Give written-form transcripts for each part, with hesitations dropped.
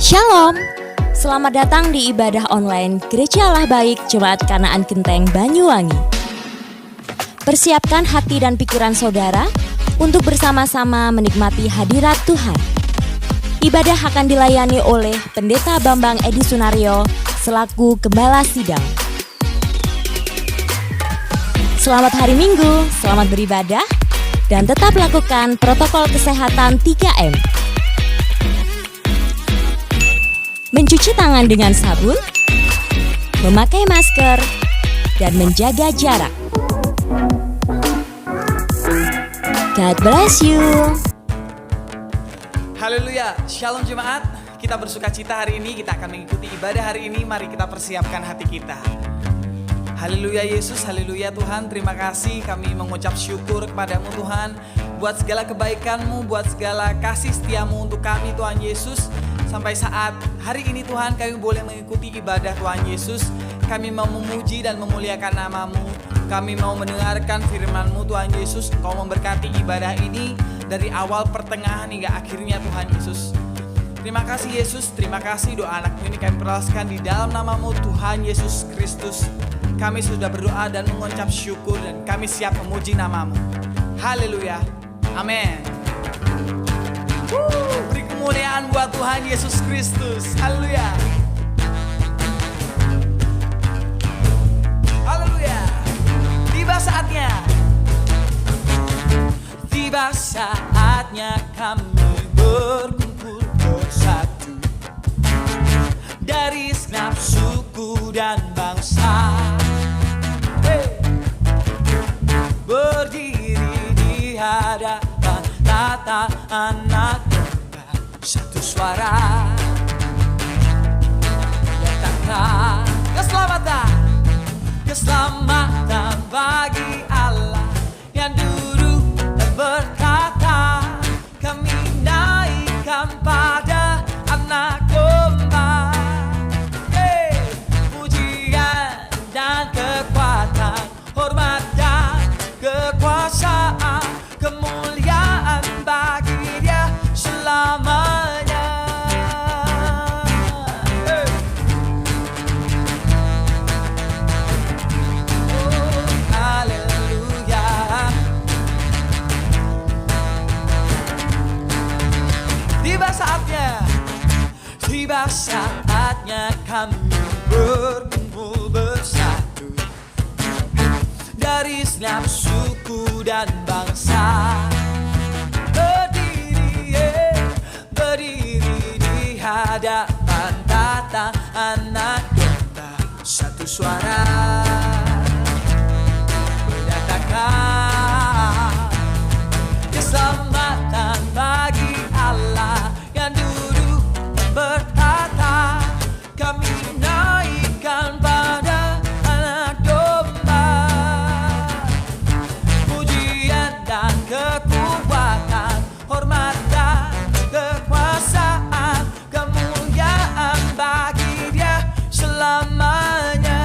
Shalom, selamat datang di ibadah online Gereja Allah Baik Jemaat Kanaan Genteng Banyuwangi. Persiapkan hati dan pikiran saudara untuk bersama-sama menikmati hadirat Tuhan. Ibadah akan dilayani oleh Pendeta Bambang Edi Sunario selaku Gembala Sidang. Selamat hari Minggu, selamat beribadah, dan tetap lakukan protokol kesehatan 3M. Mencuci tangan dengan sabun, memakai masker, dan menjaga jarak. God bless you. Haleluya, shalom jemaat. Kita bersuka cita hari ini, kita akan mengikuti ibadah hari ini. Mari kita persiapkan hati kita. Haleluya Yesus, haleluya Tuhan. Terima kasih, kami mengucap syukur kepadamu Tuhan, buat segala kebaikan-Mu, buat segala kasih setia-Mu untuk kami Tuhan Yesus. Sampai saat hari ini Tuhan, kami boleh mengikuti ibadah Tuhan Yesus. Kami mau memuji dan memuliakan nama-Mu. Kami mau mendengarkan firman-Mu Tuhan Yesus. Engkau memberkati ibadah ini dari awal, pertengahan hingga akhirnya Tuhan Yesus. Terima kasih Yesus, terima kasih doa anak-Mu ini kami perlaskan di dalam nama-Mu Tuhan Yesus Kristus. Kami sudah berdoa dan mengucap syukur dan kami siap memuji nama-Mu. Haleluya, amin. Beri kemuliaan buat Tuhan Yesus Kristus. Haleluya. Haleluya. Tiba saatnya. Tiba saatnya kami berkumpul bersatu dari segenap suku dan bangsa. Berdiri di hadapan tata anak domba, satu suara nyatakan keselamatan bagi Allah yang duduk dan berkata, kami naikkan pada anak domba. Pujian dan kekuatan, hormat dan kekuasaan, kemuliaan bagi Dia selamanya. Oh, haleluya. Tiba saatnya kami berkumpul bersatu dari segenap suku dan bangsa. Berdiri di hadapan tata anak domba, satu suara menyatakan keselamatan bagi Allah yang duduk bertata, kami naikkan pada anak domba. Pujian dan kekuatan, hormat dan kekuasaan, kemuliaan bagi Dia selamanya.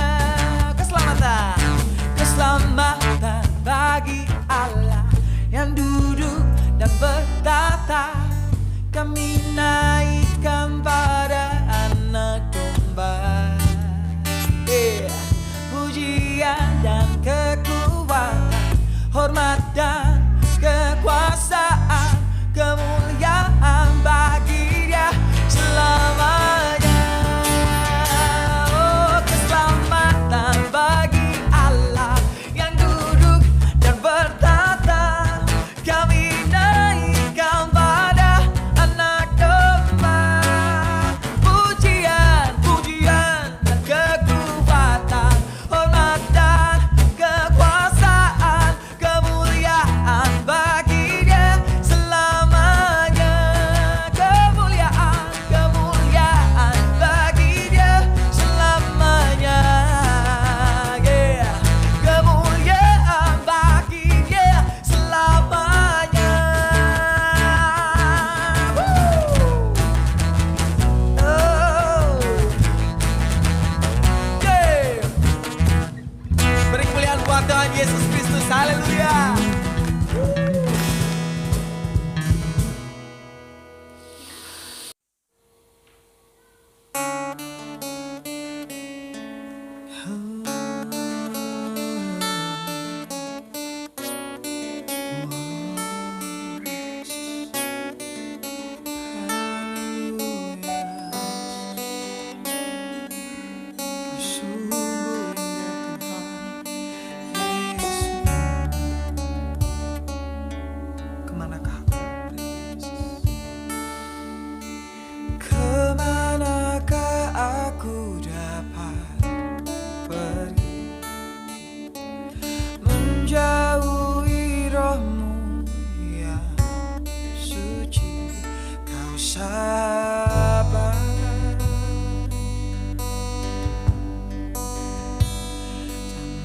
sabar dan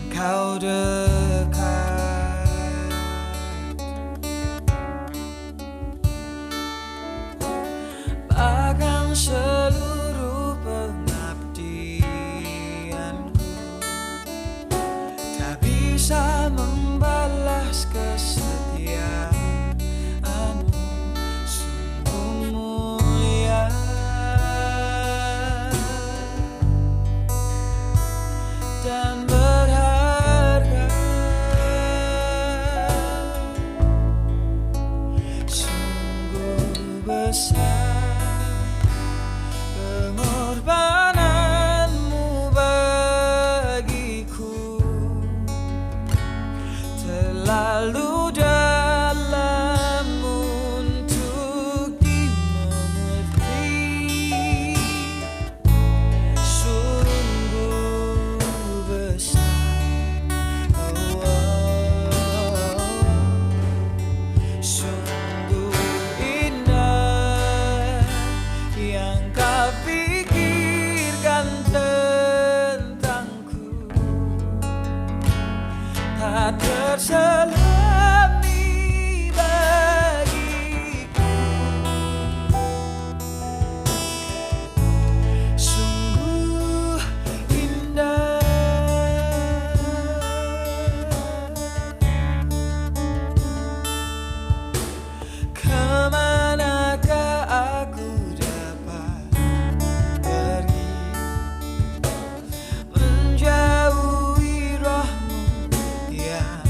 kau dekat, bahkan seluruh pengabdianku tak bisa membalas kesetiaanmu. Sungguh mulia dan berharga, sungguh besar pengorbananmu bagiku, terlalu dalam untuk dimengerti. Sungguh besar, sungguh indah yang kau pikirkan tentangku, tak terselami bagiku. Sungguh indah, kemanakah aku dapat pergi menjauhi rohmu yang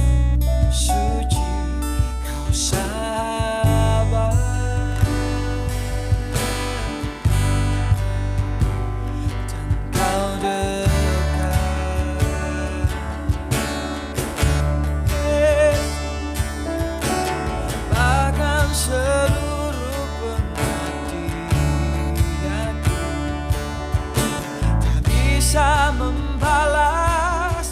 suci. Kau sabar dan kau dekat, bahkan seluruh pengabdianku tak bisa membalas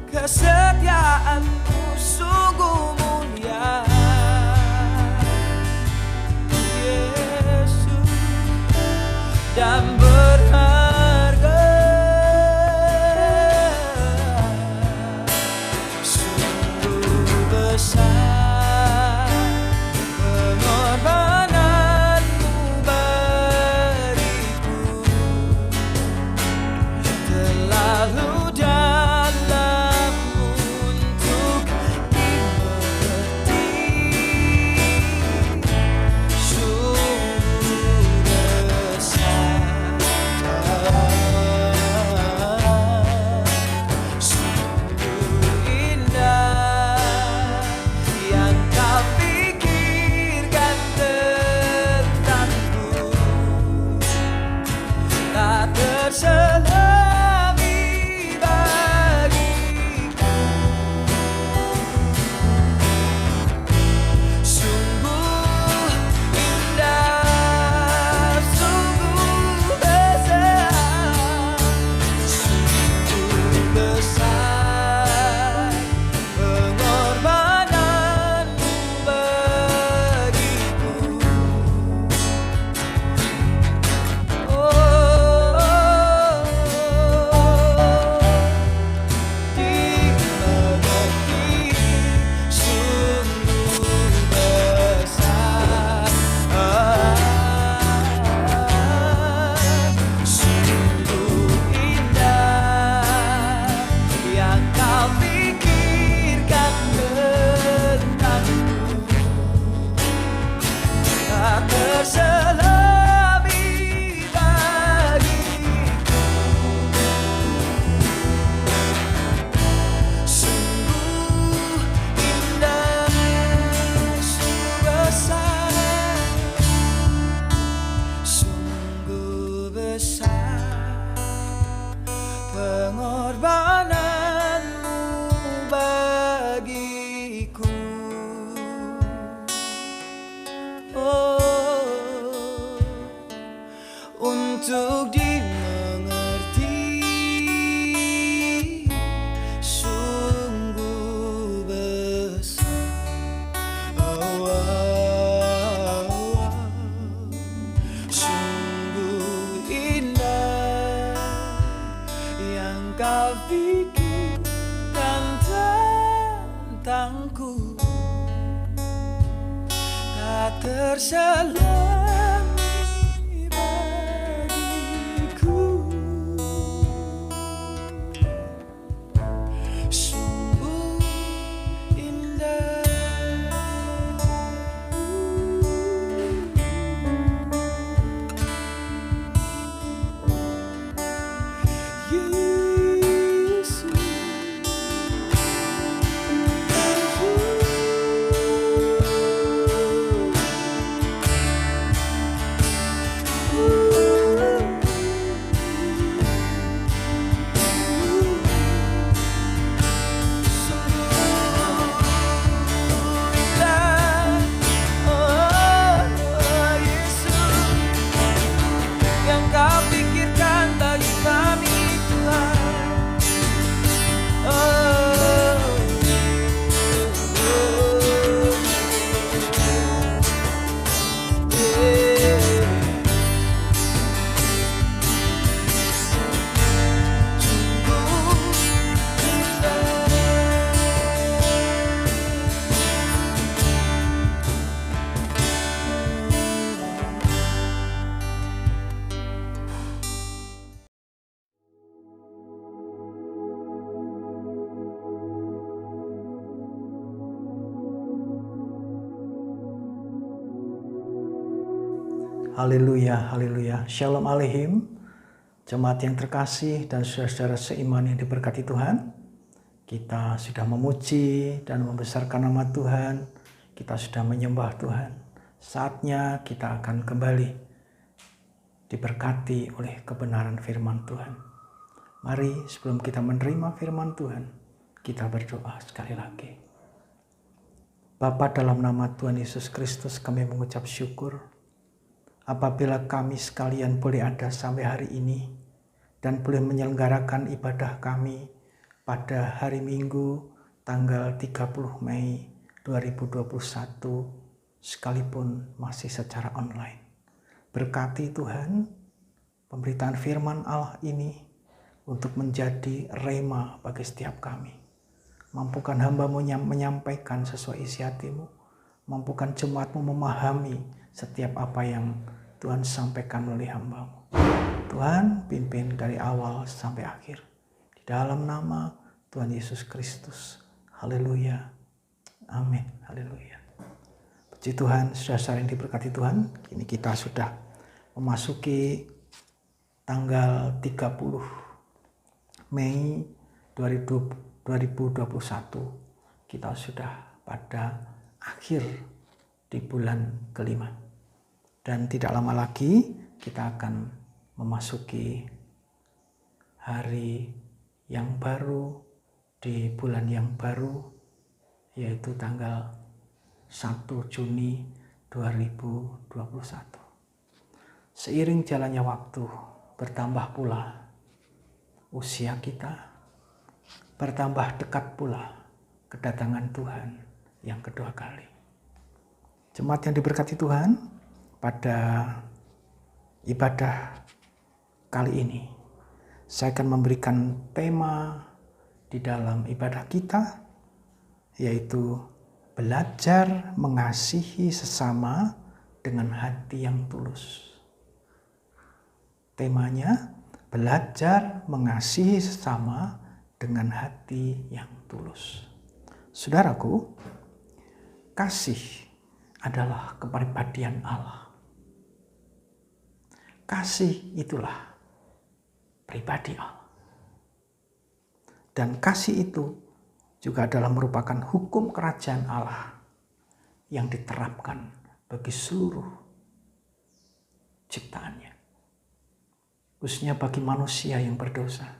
kesetiaanmu. Sungguh mulia Yesus dan berharga, sungguh besar pengorbananmu bagiku, terlalu dalam untuk dimengerti. Sungguh besar, sungguh indah yang kau pikirkan tentangku, tak terselami bagiku. Sungguh indah, sungguh besar, sungguh besar pengorbananmu bagiku. Dimengerti, sungguh besar, sungguh indah yang kau pikirkan tentangku, tak terselami bagiku. Sungguh indah, sungguh besar, sungguh besar pengorbananmu bagiku. Untuk dimengerti, sungguh besar. pikirkan tentangku, tak terselami bagiku. Sungguh indah Yesus. Haleluya, haleluya. Shalom Aleihim, jemaat yang terkasih dan saudara-saudara seiman yang diberkati Tuhan. Kita sudah memuji dan membesarkan nama Tuhan. Kita sudah menyembah Tuhan. Saatnya kita akan kembali diberkati oleh kebenaran firman Tuhan. Mari sebelum kita menerima firman Tuhan, kita berdoa sekali lagi. Bapa, dalam nama Tuhan Yesus Kristus kami mengucap syukur apabila kami sekalian boleh ada sampai hari ini dan boleh menyelenggarakan ibadah kami pada hari Minggu tanggal 30 Mei 2021 sekalipun masih secara online. Berkati Tuhan pemberitaan firman Allah ini untuk menjadi rema bagi setiap kami. Mampukan hamba-Mu menyampaikan sesuai isi hati-Mu. Mampukan jemaat-Mu memahami setiap apa yang Tuhan sampaikan melalui hamba-Mu. Tuhan pimpin dari awal sampai akhir. Di dalam nama Tuhan Yesus Kristus. Haleluya. Amin. Haleluya. Puji Tuhan, saudara-saudara yang diberkati Tuhan. Kini kita sudah memasuki tanggal 30 Mei 2021. Kita sudah pada akhir di bulan kelima. Dan tidak lama lagi kita akan memasuki hari yang baru di bulan yang baru, yaitu tanggal 1 Juni 2021. Seiring jalannya waktu, bertambah pula usia kita, bertambah dekat pula kedatangan Tuhan yang kedua kali. Jemaat yang diberkati Tuhan, pada ibadah kali ini saya akan memberikan tema di dalam ibadah kita, yaitu belajar mengasihi sesama dengan hati yang tulus. Temanya belajar mengasihi sesama dengan hati yang tulus. Saudaraku, kasih adalah kepribadian Allah. Kasih itulah pribadi Allah. Dan kasih itu juga adalah merupakan hukum kerajaan Allah yang diterapkan bagi seluruh ciptaannya. Khususnya bagi manusia yang berdosa.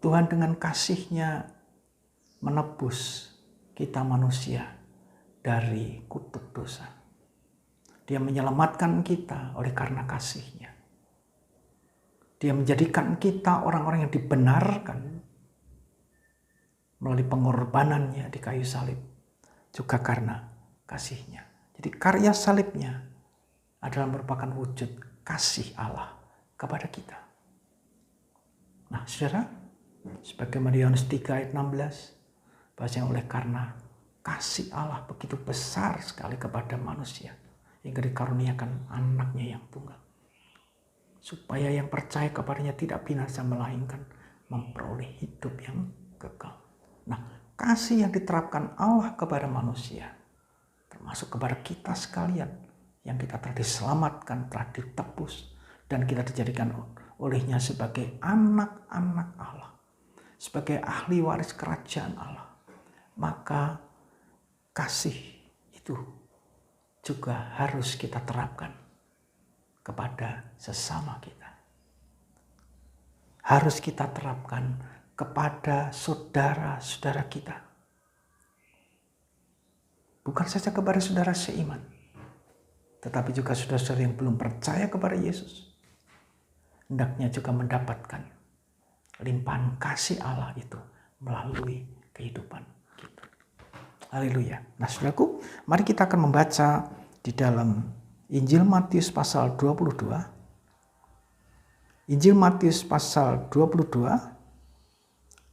Tuhan dengan kasih-Nya menebus kita manusia dari kutuk dosa. Dia menyelamatkan kita oleh karena kasih-Nya. Dia menjadikan kita orang-orang yang dibenarkan melalui pengorbanannya di kayu salib. Juga karena kasih-Nya. Jadi karya salib-Nya adalah merupakan wujud kasih Allah kepada kita. Nah, saudara, Sebagaimana Yohanes 3 ayat 16, bahwasanya oleh karena kasih Allah begitu besar sekali kepada manusia, hingga dikaruniakan anaknya yang tunggal, supaya yang percaya kepadanya tidak binasa, melainkan memperoleh hidup yang kekal. Nah, kasih yang diterapkan Allah kepada manusia, termasuk kepada kita sekalian, yang kita telah diselamatkan, telah ditebus, dan kita dijadikan olehnya sebagai anak-anak Allah, sebagai ahli waris kerajaan Allah. Maka kasih itu juga harus kita terapkan kepada sesama kita. Harus kita terapkan kepada saudara-saudara kita. Bukan saja kepada saudara seiman, tetapi juga saudara-saudara yang belum percaya kepada Yesus. Hendaknya juga mendapatkan limpahan kasih Allah itu melalui kehidupan kita. Haleluya. Nah, saudaraku, mari kita akan membaca di dalam Injil Matius pasal 22. Injil Matius pasal 22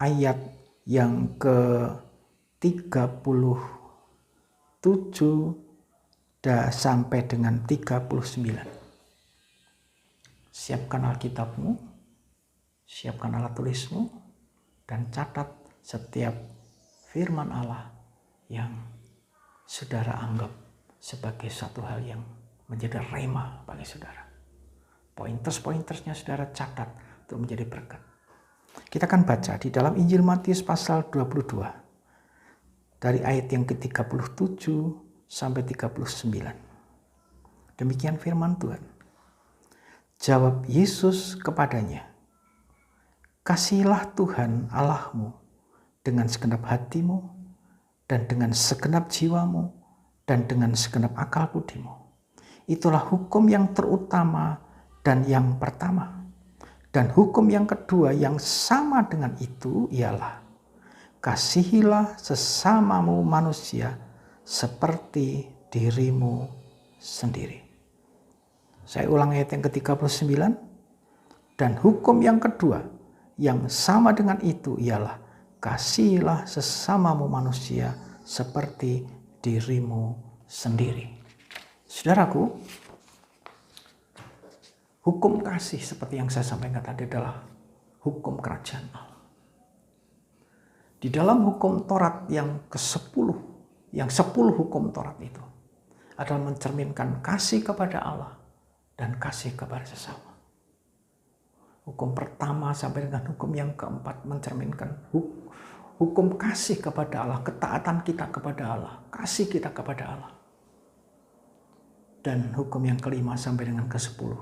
ayat yang ke-37 sampai dengan 39. Siapkan Alkitabmu, siapkan alat tulismu, dan catat setiap firman Allah yang saudara anggap sebagai satu hal yang menjadi rema bagi saudara. Pointers-pointersnya saudara catat untuk menjadi berkat. Kita akan baca di dalam Injil Matius pasal 22 dari ayat yang ke-37 sampai 39. Demikian firman Tuhan. Jawab Yesus kepadanya, "Kasihilah Tuhan Allahmu dengan segenap hatimu, dan dengan segenap jiwamu, dan dengan segenap akal budimu. Itulah hukum yang terutama dan yang pertama. Dan hukum yang kedua yang sama dengan itu ialah, kasihilah sesamamu manusia seperti dirimu sendiri." Saya ulang ayat yang ke-39. Dan hukum yang kedua yang sama dengan itu ialah, kasihilah sesamamu manusia seperti dirimu sendiri. Saudaraku, hukum kasih seperti yang saya sampaikan tadi adalah hukum kerajaan Allah. Di dalam hukum Taurat yang ke-10, yang 10 hukum Taurat itu adalah mencerminkan kasih kepada Allah dan kasih kepada sesama. Hukum pertama sampai dengan hukum yang keempat mencerminkan hukum kasih kepada Allah, ketaatan kita kepada Allah, kasih kita kepada Allah. Dan hukum yang kelima sampai dengan ke-10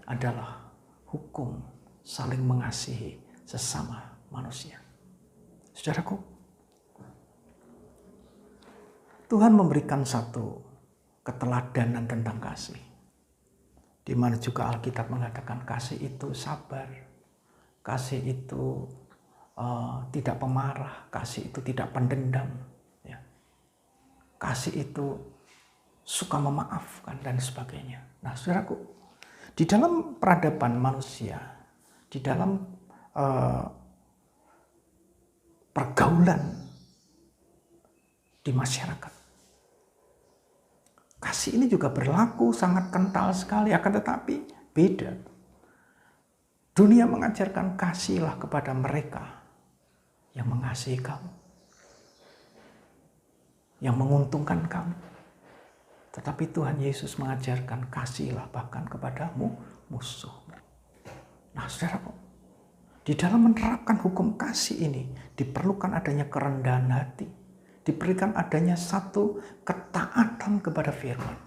adalah hukum saling mengasihi sesama manusia. Saudaraku, Tuhan memberikan satu keteladanan tentang kasih, di mana juga Alkitab mengatakan kasih itu sabar, kasih itu tidak pemarah, kasih itu tidak pendendam, ya. Kasih itu suka memaafkan dan sebagainya. Nah, saudaraku, di dalam peradaban manusia, di dalam pergaulan di masyarakat, kasih ini juga berlaku sangat kental sekali, akan tetapi beda. Dunia mengajarkan kasihlah kepada mereka yang mengasihi kamu, yang menguntungkan kamu. Tetapi Tuhan Yesus mengajarkan kasihlah bahkan kepada musuhmu. Nah, saudaraku, di dalam menerapkan hukum kasih ini diperlukan adanya kerendahan hati, diberikan adanya satu ketaatan kepada firman.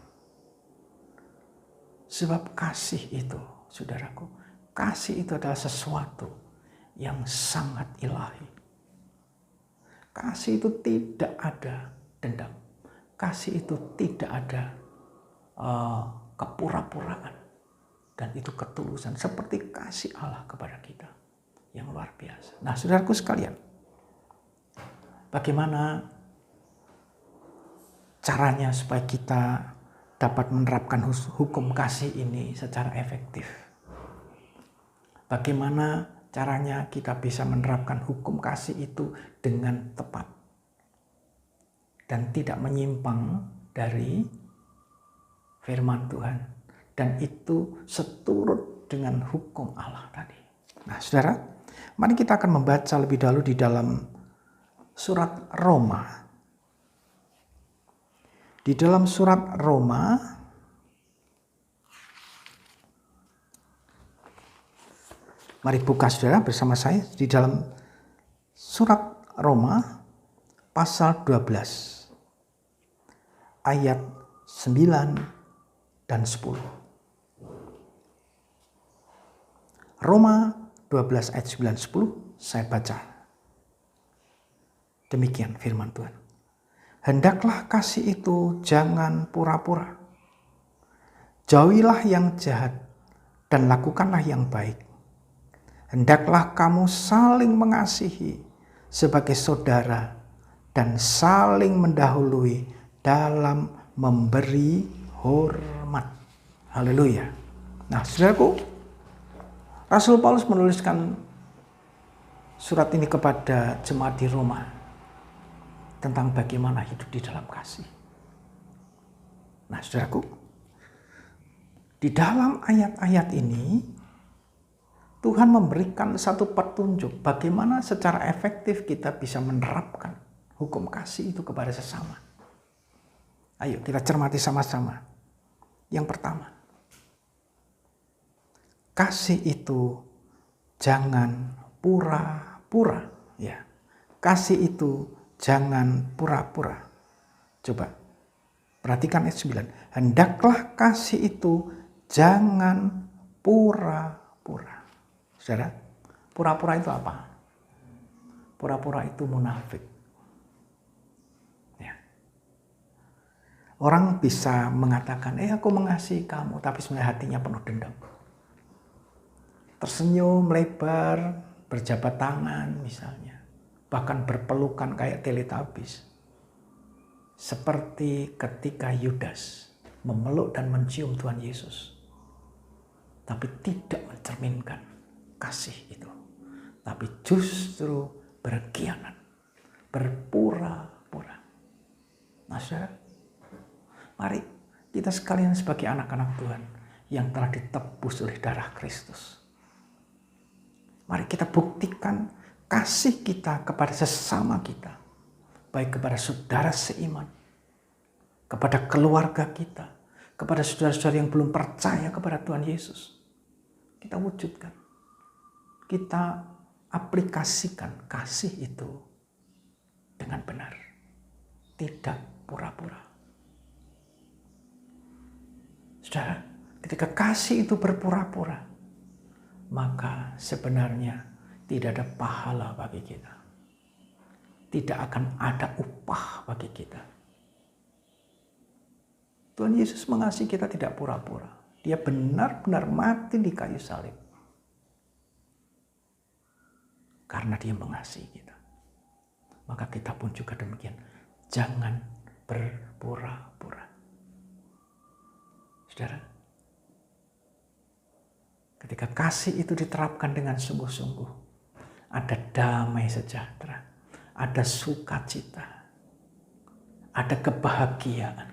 Sebab kasih itu, saudaraku, kasih itu adalah sesuatu yang sangat ilahi. Kasih itu tidak ada dendam. Kasih itu tidak ada kepura-puraan. Dan itu ketulusan seperti kasih Allah kepada kita yang luar biasa. Nah, saudaraku sekalian, bagaimana caranya supaya kita dapat menerapkan hukum kasih ini secara efektif? Bagaimana caranya kita bisa menerapkan hukum kasih itu dengan tepat dan tidak menyimpang dari firman Tuhan, dan itu seturut dengan hukum Allah tadi. Nah, saudara, mari kita akan membaca lebih dahulu di dalam surat Roma. Di dalam surat Roma mari buka saudara bersama saya di dalam surat Roma pasal 12 ayat 9 dan 10. Roma 12 ayat 9 10 saya baca. Demikian firman Tuhan. Hendaklah kasih itu jangan pura-pura. Jauhilah yang jahat dan lakukanlah yang baik. Hendaklah kamu saling mengasihi sebagai saudara dan saling mendahului dalam memberi hormat. Haleluya. Nah, saudaraku, Rasul Paulus menuliskan surat ini kepada jemaat di Roma tentang bagaimana hidup di dalam kasih. Nah, saudaraku, di dalam ayat-ayat ini Tuhan memberikan satu petunjuk bagaimana secara efektif kita bisa menerapkan hukum kasih itu kepada sesama. Ayo kita cermati sama-sama. Yang pertama, kasih itu jangan pura-pura, ya. Kasih itu jangan pura-pura. Coba perhatikan ayat 9. Hendaklah kasih itu jangan pura-pura. Saudara, pura-pura itu apa? Pura-pura itu munafik. Ya. Orang bisa mengatakan, aku mengasihi kamu, tapi sebenarnya hatinya penuh dendam. Tersenyum lebar, berjabat tangan misalnya. Bahkan berpelukan kayak Teletubbies. Seperti ketika Yudas memeluk dan mencium Tuhan Yesus. Tapi tidak mencerminkan kasih itu. Tapi justru berkhianat. Berpura-pura. Nah, saudara, mari kita sekalian sebagai anak-anak Tuhan yang telah ditebus oleh darah Kristus. Mari kita buktikan kasih kita kepada sesama kita. Baik kepada saudara seiman. Kepada keluarga kita. Kepada saudara-saudara yang belum percaya kepada Tuhan Yesus. Kita wujudkan. Kita aplikasikan kasih itu dengan benar. Tidak pura-pura. Saudara, ketika kasih itu berpura-pura, maka sebenarnya tidak ada pahala bagi kita. Tidak akan ada upah bagi kita. Tuhan Yesus mengasihi kita tidak pura-pura. Dia benar-benar mati di kayu salib. Karena dia mengasihi kita. Maka kita pun juga demikian. Jangan berpura-pura. Saudara, ketika kasih itu diterapkan dengan sungguh-sungguh, ada damai sejahtera, ada sukacita, ada kebahagiaan.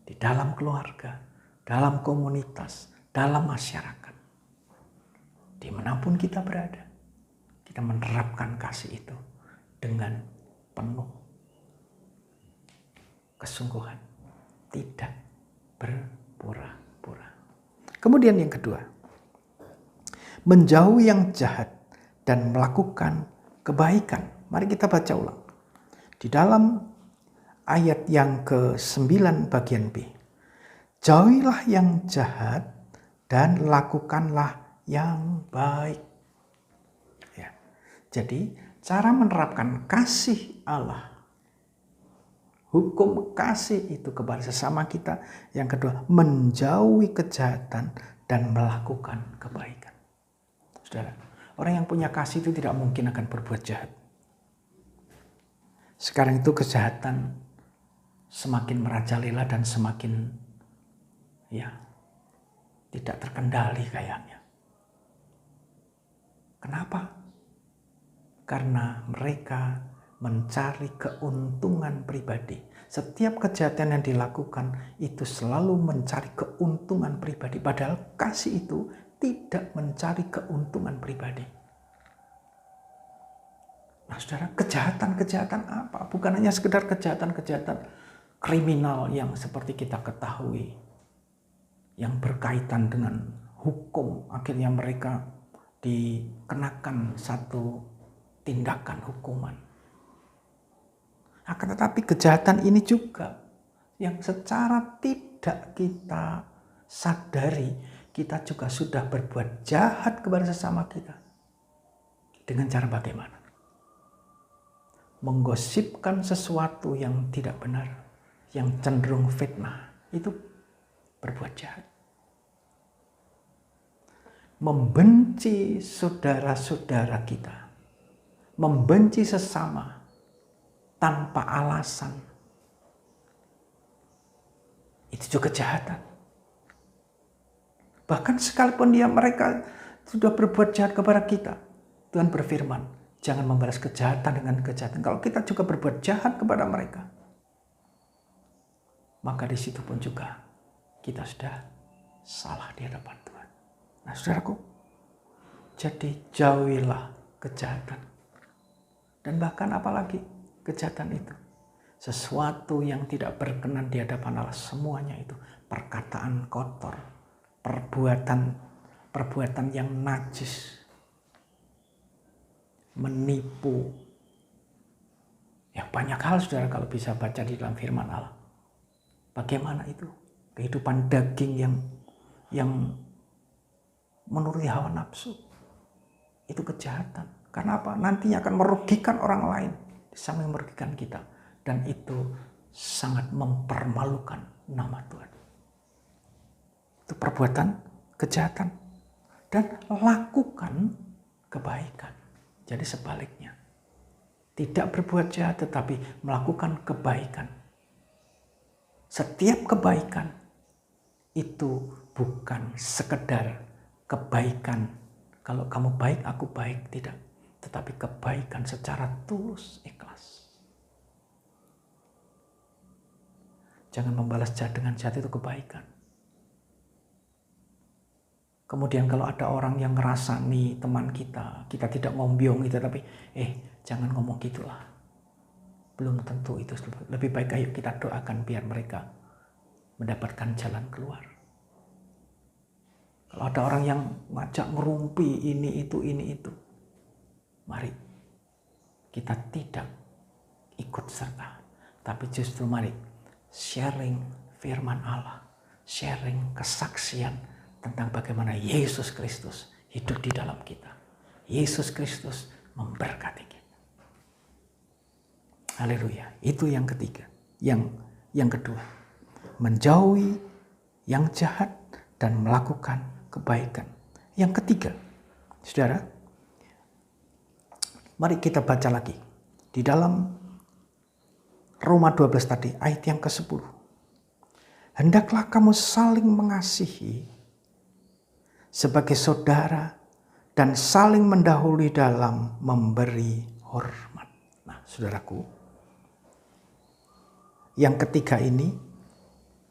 Di dalam keluarga, dalam komunitas, dalam masyarakat. Dimanapun kita berada, kita menerapkan kasih itu dengan penuh kesungguhan. Tidak berpura-pura. Kemudian yang kedua, menjauhi yang jahat dan melakukan kebaikan. Mari kita baca ulang. Di dalam ayat yang ke-9 bagian B. Jauhilah yang jahat dan lakukanlah yang baik. Ya. Jadi cara menerapkan kasih Allah, hukum kasih itu kepada sesama kita. Yang kedua, menjauhi kejahatan dan melakukan kebaikan. Saudara, orang yang punya kasih itu tidak mungkin akan berbuat jahat. Sekarang itu kejahatan semakin merajalela dan semakin tidak terkendali kayaknya. Kenapa? Karena mereka mencari keuntungan pribadi. Setiap kejahatan yang dilakukan itu selalu mencari keuntungan pribadi. Padahal kasih itu tidak mencari keuntungan pribadi. Nah saudara, kejahatan-kejahatan apa? Bukan hanya sekedar kejahatan-kejahatan kriminal yang seperti kita ketahui. Yang berkaitan dengan hukum. Akhirnya mereka dikenakan satu tindakan hukuman. Akan tetapi kejahatan ini juga yang secara tidak kita sadari, kita juga sudah berbuat jahat kepada sesama kita. Dengan cara bagaimana? Menggosipkan sesuatu yang tidak benar, yang cenderung fitnah, itu berbuat jahat. Membenci saudara-saudara kita, membenci sesama tanpa alasan, itu juga kejahatan. Bahkan sekalipun mereka sudah berbuat jahat kepada kita, Tuhan berfirman, jangan membalas kejahatan dengan kejahatan. Kalau kita juga berbuat jahat kepada mereka, maka di situ pun juga kita sudah salah di hadapan Tuhan. Nah saudaraku, jadi jauhilah kejahatan. Dan bahkan apalagi kejahatan itu, sesuatu yang tidak berkenan di hadapan Allah, semuanya itu perkataan kotor, perbuatan yang najis, menipu. Ya banyak hal saudara kalau bisa baca di dalam firman Allah. Bagaimana itu kehidupan daging yang menuruti hawa nafsu, itu kejahatan. Karena apa? Nantinya akan merugikan orang lain sampai merugikan kita, dan itu sangat mempermalukan nama Tuhan. Itu perbuatan kejahatan. Dan lakukan kebaikan. Jadi sebaliknya, tidak berbuat jahat tetapi melakukan kebaikan. Setiap kebaikan itu bukan sekedar kebaikan, kalau kamu baik aku baik, tidak, tetapi kebaikan secara tulus, ikhlas. Jangan membalas jahat dengan jahat, itu kebaikan. Kemudian kalau ada orang yang ngerasani teman kita tidak ngombyong gitu, tapi jangan ngomong gitulah. Belum tentu itu. Lebih baik ayo kita doakan biar mereka mendapatkan jalan keluar. Kalau ada orang yang ngajak ngerumpi ini itu, mari kita tidak ikut serta, tapi justru mari sharing firman Allah, sharing kesaksian tentang bagaimana Yesus Kristus hidup di dalam kita. Yesus Kristus memberkati kita. Haleluya. Itu yang ketiga. Yang kedua, menjauhi yang jahat dan melakukan kebaikan. Yang ketiga, saudara, mari kita baca lagi di dalam Roma 12 tadi, ayat yang ke-10. Hendaklah kamu saling mengasihi sebagai saudara dan saling mendahului dalam memberi hormat. Nah, saudaraku, yang ketiga ini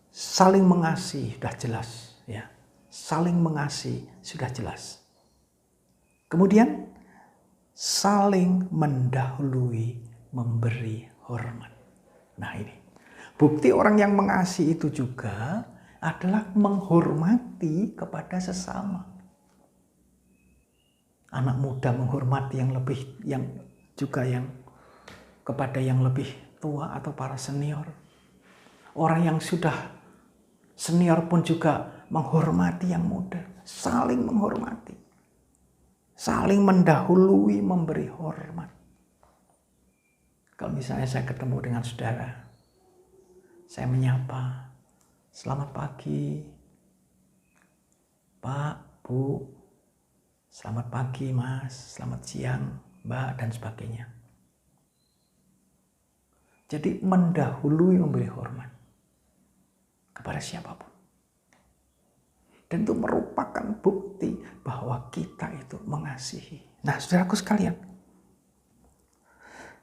saling mengasihi sudah jelas, ya. Saling mengasihi sudah jelas. Kemudian saling mendahului memberi hormat. Nah, ini bukti orang yang mengasihi itu juga adalah menghormati kepada sesama. Anak muda menghormati yang kepada yang lebih tua atau para senior. Orang yang sudah senior pun juga menghormati yang muda. Saling menghormati. Saling mendahului memberi hormat. Kalau misalnya saya ketemu dengan saudara, saya menyapa, selamat pagi, Pak, Bu, selamat pagi Mas, selamat siang Mbak, dan sebagainya. Jadi mendahului memberi hormat kepada siapapun. Dan itu merupakan bukti bahwa kita itu mengasihi. Nah, saudaraku sekalian,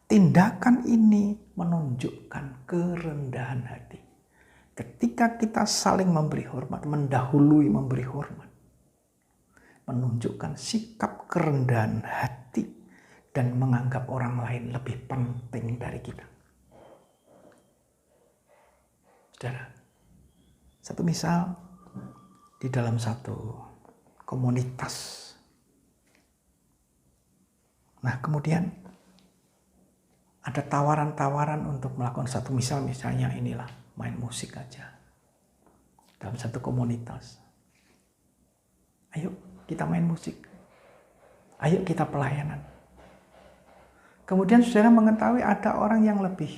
tindakan ini menunjukkan kerendahan hati. Ketika kita saling memberi hormat, mendahului memberi hormat, menunjukkan sikap kerendahan hati dan menganggap orang lain lebih penting dari kita. Saudara, satu misal di dalam satu komunitas. Nah, kemudian ada tawaran-tawaran untuk melakukan satu misalnya inilah, main musik aja dalam satu komunitas. Ayo kita main musik. Ayo kita pelayanan. Kemudian saudara mengetahui ada orang yang lebih,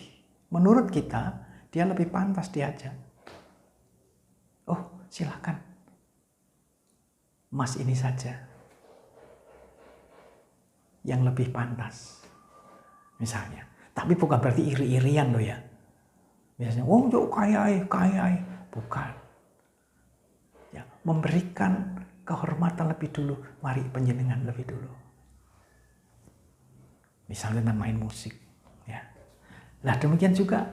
menurut kita, dia lebih pantas diajak. Oh, silakan. Mas ini saja yang lebih pantas. Misalnya. Tapi bukan berarti iri-irian loh ya. Biasanya, oh yuk kaya. Bukan. Ya, memberikan kehormatan lebih dulu. Mari penjenengan lebih dulu. Misalnya tentang main musik. Ya. Nah, demikian juga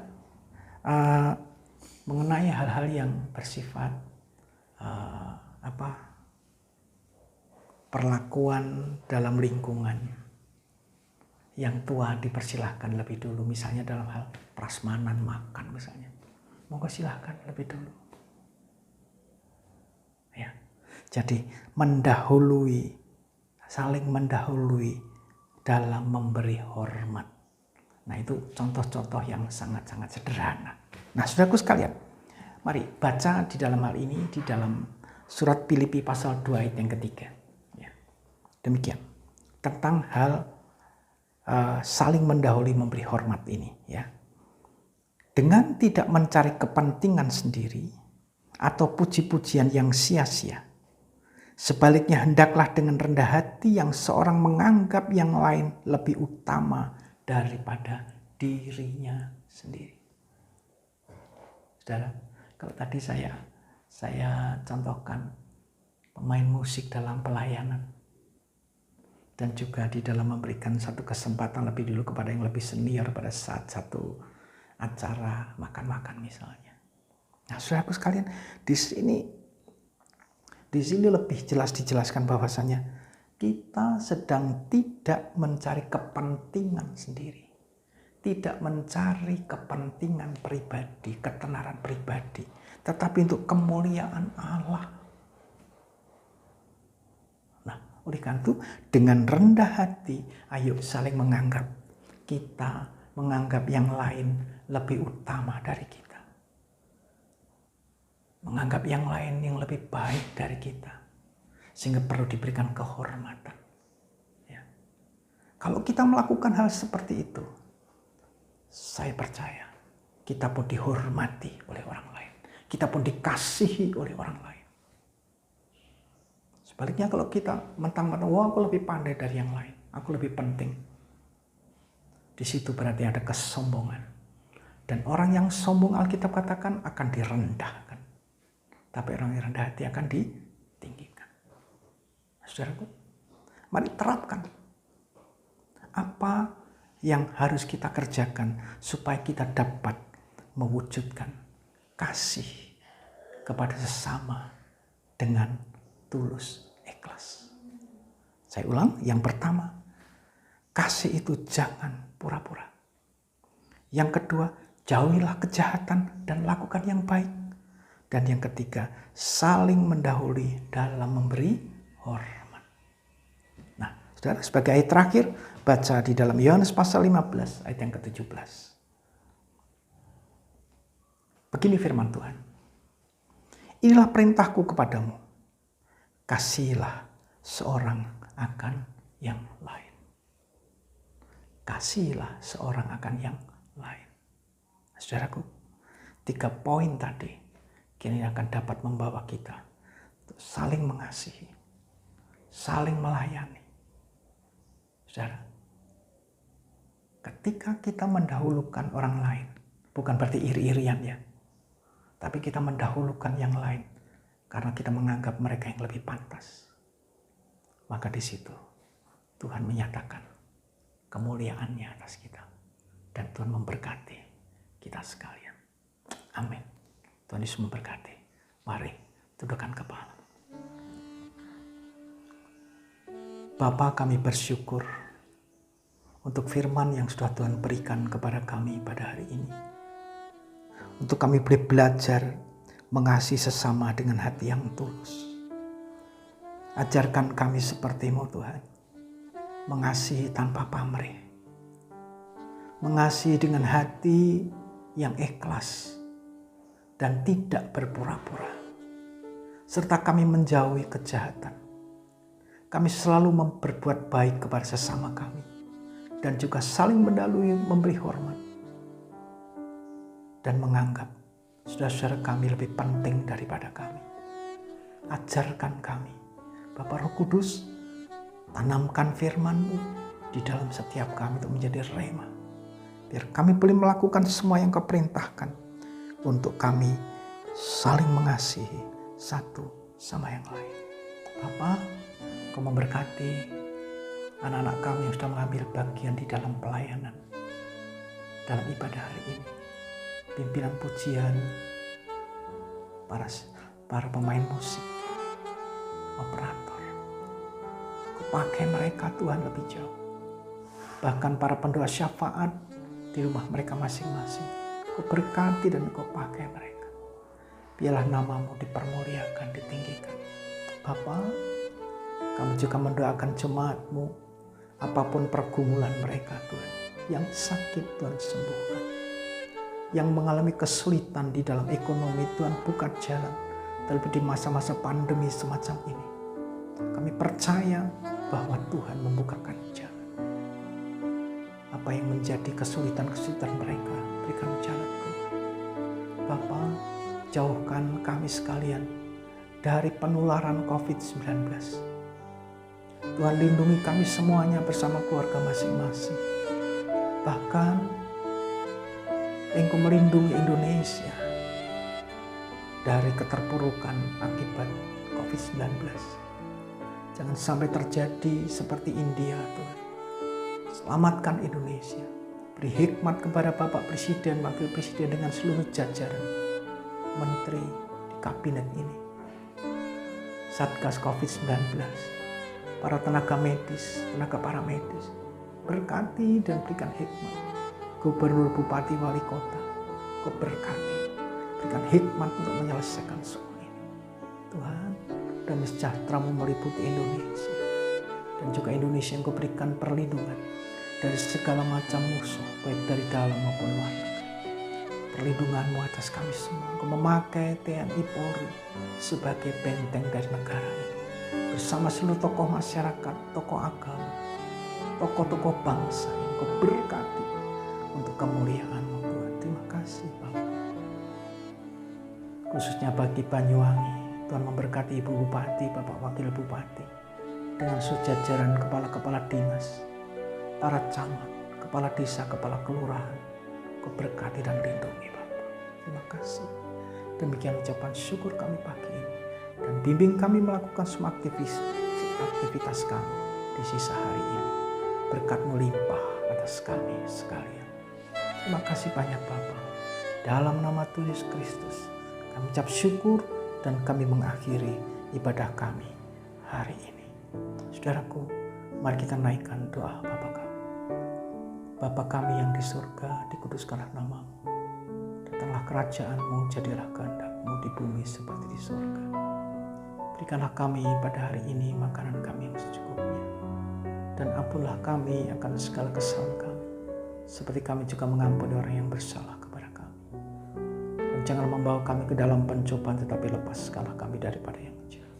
mengenai hal-hal yang bersifat perlakuan dalam lingkungan. Yang tua dipersilahkan lebih dulu, misalnya dalam hal prasmanan makan misalnya. Monggo silahkan lebih dulu. Ya. Jadi saling mendahului dalam memberi hormat. Nah, itu contoh-contoh yang sangat-sangat sederhana. Nah, saudaraku sekalian, mari baca di dalam hal ini di dalam surat Filipi pasal 2 ayat yang ketiga. Ya. Demikian tentang hal saling mendahului memberi hormat ini, ya. Dengan tidak mencari kepentingan sendiri atau puji-pujian yang sia-sia. Sebaliknya hendaklah dengan rendah hati yang seorang menganggap yang lain lebih utama daripada dirinya sendiri. Saudara, kalau tadi saya contohkan pemain musik dalam pelayanan. Dan juga di dalam memberikan satu kesempatan lebih dulu kepada yang lebih senior pada saat satu acara makan-makan misalnya. Nah, saudaraku sekalian, di sini lebih jelas dijelaskan bahwasanya kita sedang tidak mencari kepentingan sendiri. Tidak mencari kepentingan pribadi, ketenaran pribadi, tetapi untuk kemuliaan Allah. Oleh karena itu, dengan rendah hati, ayo saling menganggap. Kita menganggap yang lain lebih utama dari kita. Menganggap yang lain yang lebih baik dari kita. Sehingga perlu diberikan kehormatan. Ya. Kalau kita melakukan hal seperti itu, saya percaya kita pun dihormati oleh orang lain. Kita pun dikasihi oleh orang lain. Sebaliknya kalau kita mentang-mentang, wah aku lebih pandai dari yang lain, aku lebih penting. Di situ berarti ada kesombongan. Dan orang yang sombong Alkitab katakan akan direndahkan. Tapi orang yang rendah hati akan ditinggikan. Saudaraku, mari terapkan. Apa yang harus kita kerjakan supaya kita dapat mewujudkan kasih kepada sesama dengan tulus, ikhlas. Saya ulang, yang pertama, kasih itu jangan pura-pura. Yang kedua, jauhilah kejahatan dan lakukan yang baik. Dan yang ketiga, saling mendahului dalam memberi hormat. Nah, saudara, sebagai ayat terakhir, baca di dalam Yohanes pasal 15 ayat yang ke-17. Begini firman Tuhan. Inilah perintahku kepadamu. Kasihilah seorang akan yang lain. Kasihilah seorang akan yang lain. Saudaraku, 3 poin tadi kini akan dapat membawa kita untuk saling mengasihi, saling melayani. Saudara, ketika kita mendahulukan orang lain, bukan berarti iri-irian ya, tapi kita mendahulukan yang lain. karena kita menganggap mereka yang lebih pantas. Maka di situ Tuhan menyatakan kemuliaan-Nya atas kita. Dan Tuhan memberkati kita sekalian. Amin. Tuhan Yesus memberkati. Mari tundukkan kepala. Bapa, kami bersyukur untuk firman yang sudah Tuhan berikan kepada kami pada hari ini. Untuk kami boleh belajar mengasihi sesama dengan hati yang tulus. Ajarkan kami seperti-Mu Tuhan, mengasihi tanpa pamrih, mengasihi dengan hati yang ikhlas dan tidak berpura-pura, serta kami menjauhi kejahatan. Kami selalu berbuat baik kepada sesama kami dan juga saling mendahului memberi hormat dan menganggap saudara-saudara kami lebih penting daripada kami. Ajarkan kami, Bapa Roh Kudus, tanamkan firman-Mu di dalam setiap kami untuk menjadi rema. Biar kami boleh melakukan semua yang Kau perintahkan untuk kami saling mengasihi satu sama yang lain. Bapa, Kau memberkati anak-anak kami yang sudah mengambil bagian di dalam pelayanan dalam ibadah hari ini. Pimpinan pujian, para pemain musik, operator. Kau pakai mereka Tuhan lebih jauh. Bahkan para pendoa syafaat di rumah mereka masing-masing. Kau berkati dan Kau pakai mereka. Biarlah nama-Mu dipermuliakan, ditinggikan. Bapa, kami juga mendoakan jemaat-Mu, apapun pergumulan mereka Tuhan. Yang sakit Tuhan sembuhkan. Yang mengalami kesulitan di dalam ekonomi Tuhan buka jalan. Terlebih di masa-masa pandemi semacam ini. Kami percaya bahwa Tuhan membukakan jalan. Apa yang menjadi kesulitan-kesulitan mereka, berikan jalan keluar. Bapa, jauhkan kami sekalian dari penularan COVID-19. Tuhan lindungi kami semuanya bersama keluarga masing-masing. Bahkan Engkau melindungi Indonesia dari keterpurukan akibat COVID-19. Jangan sampai terjadi seperti India, Tuhan. Selamatkan Indonesia. Beri hikmat kepada Bapak Presiden, Wakil Presiden dengan seluruh jajaran menteri di kabinet ini. Satgas COVID-19, para tenaga medis, tenaga paramedis, berkati dan berikan hikmat. Gubernur, Bupati, Wali Kota, Kau berkati, berikan hikmat untuk menyelesaikan semua ini. Tuhan, damai sejahtera-Mu meliputi Indonesia. Dan juga Indonesia yang Kau berikan perlindungan dari segala macam musuh, baik dari dalam maupun luar negeri. Perlindungan-Mu atas kami semua. Kau memakai TNI Polri sebagai benteng dari negara ini. Bersama seluruh tokoh masyarakat, tokoh agama, tokoh-tokoh bangsa yang Kau berkati untuk kemuliaan-Mu Tuhan. Terima kasih Bapak. Khususnya bagi Banyuwangi, Tuhan memberkati Ibu Bupati, Bapak Wakil Bupati, dengan sejajaran kepala-kepala dinas, para camat, kepala desa, kepala kelurahan. Kau berkati dan lindungi Bapak. Terima kasih. Demikian ucapan syukur kami pagi ini. Dan bimbing kami melakukan semua aktivitas kami di sisa hari ini. Berkat-Mu limpah atas kami sekalian. Terima kasih banyak Bapa. Dalam nama Tuhan Yesus Kristus, kami ucap syukur dan kami mengakhiri ibadah kami hari ini. Saudaraku, mari kita naikkan doa Bapa kami. Bapa kami yang di surga, dikuduskanlah nama-Mu. Datanglah kerajaan-Mu, jadilah kehendak-Mu di bumi seperti di surga. Berikanlah kami pada hari ini makanan kami yang secukupnya. Dan ampunlah kami akan segala kesalahan kami, seperti kami juga mengampuni orang yang bersalah kepada kami. Dan jangan membawa kami ke dalam pencobaan, tetapi lepaskanlah kami daripada yang jahat.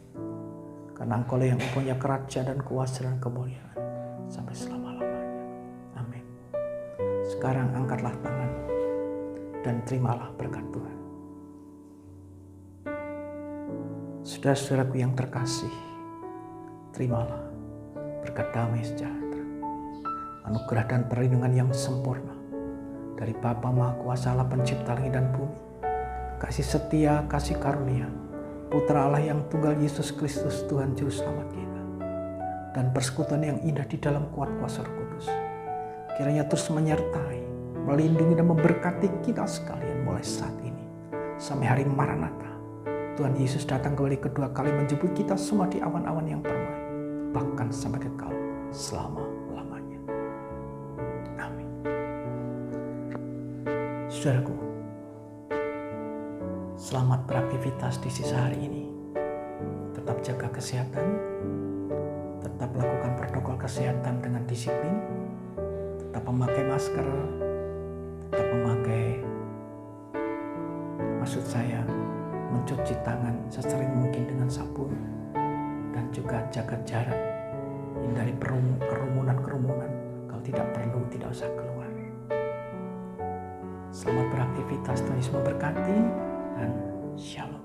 Karena Engkau yang mempunyai kerajaan dan kuasa dan kemuliaan sampai selama-lamanya. Amin. Sekarang angkatlah tangan dan terimalah berkat Tuhan. Saudara-saudaraku yang terkasih, terimalah berkat damai sejahtera, anugerah dan perlindungan yang sempurna dari Bapa Maha Kuasa Allah Pencipta langit dan bumi, kasih setia, kasih karunia Putra Allah yang tunggal Yesus Kristus Tuhan Juru Selamat kita, dan persekutuan yang indah di dalam kuat kuasa Roh Kudus kiranya terus menyertai, melindungi dan memberkati kita sekalian mulai saat ini sampai hari Maranatha. Tuhan Yesus datang kembali kedua kali menjemput kita semua di awan-awan yang permai, bahkan sampai kekal selama-lamanya. Amin. Saudaraku, selamat beraktivitas di sisa hari ini. Tetap jaga kesehatan, tetap lakukan protokol kesehatan dengan disiplin, tetap memakai masker, tetap mencuci tangan sesering mungkin dengan sabun, dan juga jaga jarak, hindari kerumunan. Kalau tidak perlu, tidak usah keluar. Selamat beraktivitas, Tuhan Yesus memberkati, dan shalom.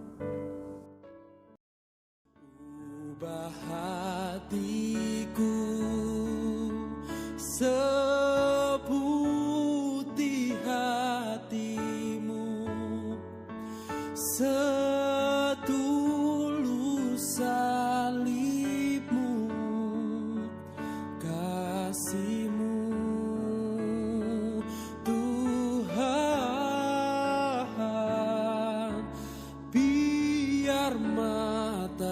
Ubah hatiku seputih hatimu, setulus salibmu, kasihmu Tuhan, biar mataku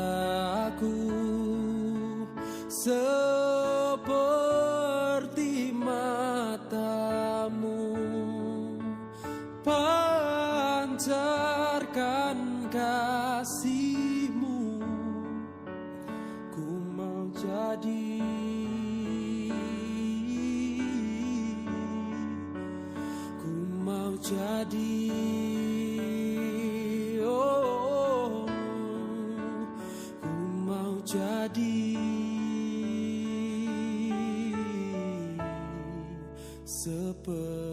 seperti matamu, pancarkan kasihmu. Ku mau jadi, ku mau jadi, oh, ku mau jadi seperti